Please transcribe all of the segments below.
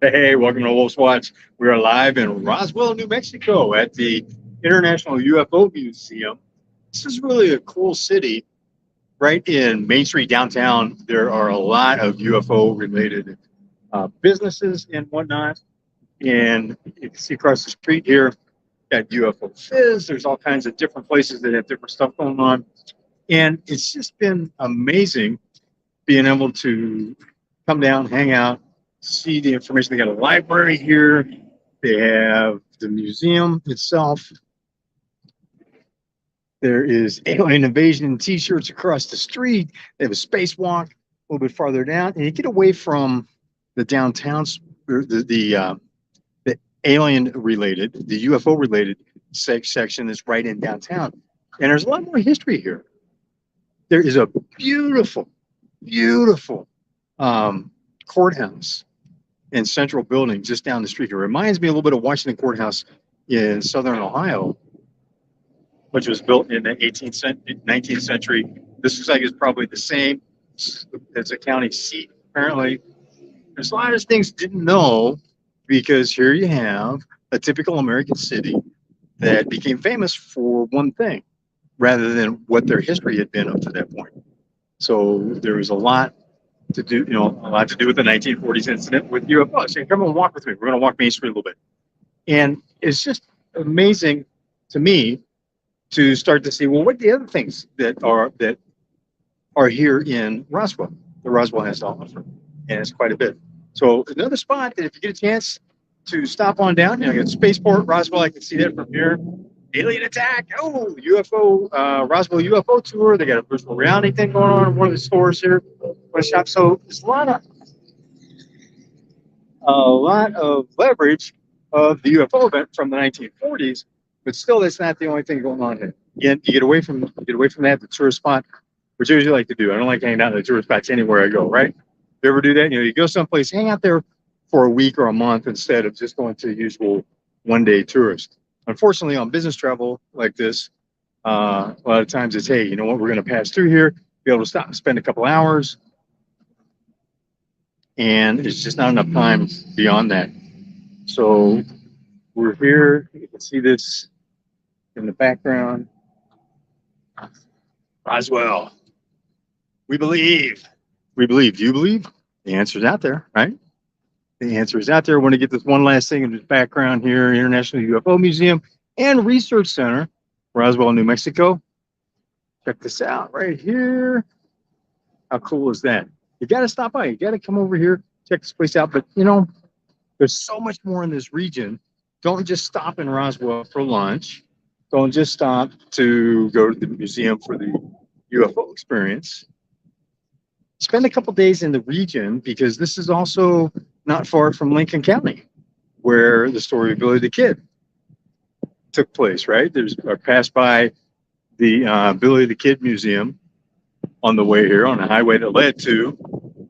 Hey, welcome to Wolf's Watch. We are live in Roswell, New Mexico at the International UFO Museum. This is really a cool city. Right in Main Street downtown, there are a lot of UFO related businesses and whatnot. And you can see across the street here, got UFO Fizz. There's all kinds of different places that have different stuff going on. And it's just been amazing being able to come down, hang out, see the information. They got a library here. They have the museum itself. There is alien invasion T-shirts across the street. They have a spacewalk a little bit farther down, and you get away from the downtown, the alien related, the UFO related section that's right in downtown. And there's a lot more history here. There is a beautiful, beautiful courthouse and central building just down the street. It reminds me a little bit of Washington Courthouse in southern Ohio, which was built in the 19th century. This looks like it's probably the same. It's a county seat, apparently. There's a lot of things didn't know because here you have a typical American city that became famous for one thing rather than what their history had been up to that point. So there was a lot to do, a lot to do with the 1940s incident with UFOs. So come and walk with me. We're going to walk Main Street a little bit. And it's just amazing to me to start to see, well, what are the other things that are here in Roswell? The Roswell has to offer, and it's quite a bit. So another spot that if you get a chance to stop on down, you got Spaceport, Roswell. I can see that from here. Alien attack! Oh, UFO, Roswell UFO tour. They got a virtual reality thing going on in one of the stores here. One shop. So there's a lot of leverage of the UFO event from the 1940s, but still, that's not the only thing going on here. You get away from that, the tourist spot, which I usually like to do. I don't like hanging out in the tourist spots anywhere I go, right? You ever do that? You go someplace, hang out there for a week or a month instead of just going to the usual one-day tourist. Unfortunately, on business travel like this, a lot of times it's, hey, you know what, we're going to pass through here, be able to stop and spend a couple hours, and it's just not enough time beyond that. So we're here. You can see this in the background. Roswell. We believe. We believe. Do you believe? The answer is out there, right? The answer is out there. I want to get this one last thing in the background here. International UFO Museum and Research Center, Roswell, New Mexico. Check this out right here. How cool is that? You got to stop by. You got to come over here, check this place out. But, there's so much more in this region. Don't just stop in Roswell for lunch. Don't just stop to go to the museum for the UFO experience. Spend a couple days in the region because this is also not far from Lincoln County, where the story of Billy the Kid took place, right? I passed by the Billy the Kid Museum on the way here on a highway that led to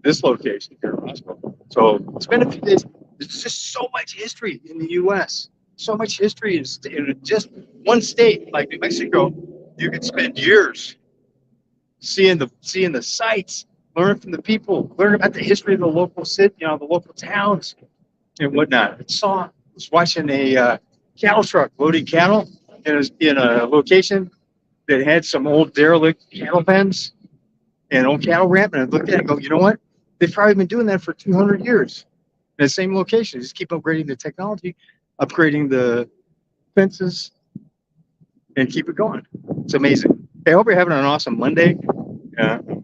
this location here in Roswell. So spend a few days. There's just so much history in the U.S. So much history in just one state like New Mexico. You could spend years seeing the sights, learn from the people, learn about the history of the local city, the local towns and whatnot. I was watching a cattle truck loading cattle, and it was in a location that had some old derelict cattle pens and old cattle ramp. And I looked at it and go, you know what? They've probably been doing that for 200 years in the same location. Just keep upgrading the technology, upgrading the fences, and keep it going. It's amazing. Hey, I hope you're having an awesome Monday.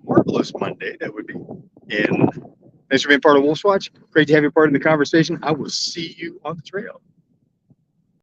Marvelous Monday, that would be. And thanks for being part of Wolf's Watch. Great to have you part of the conversation. I will see you on the trail.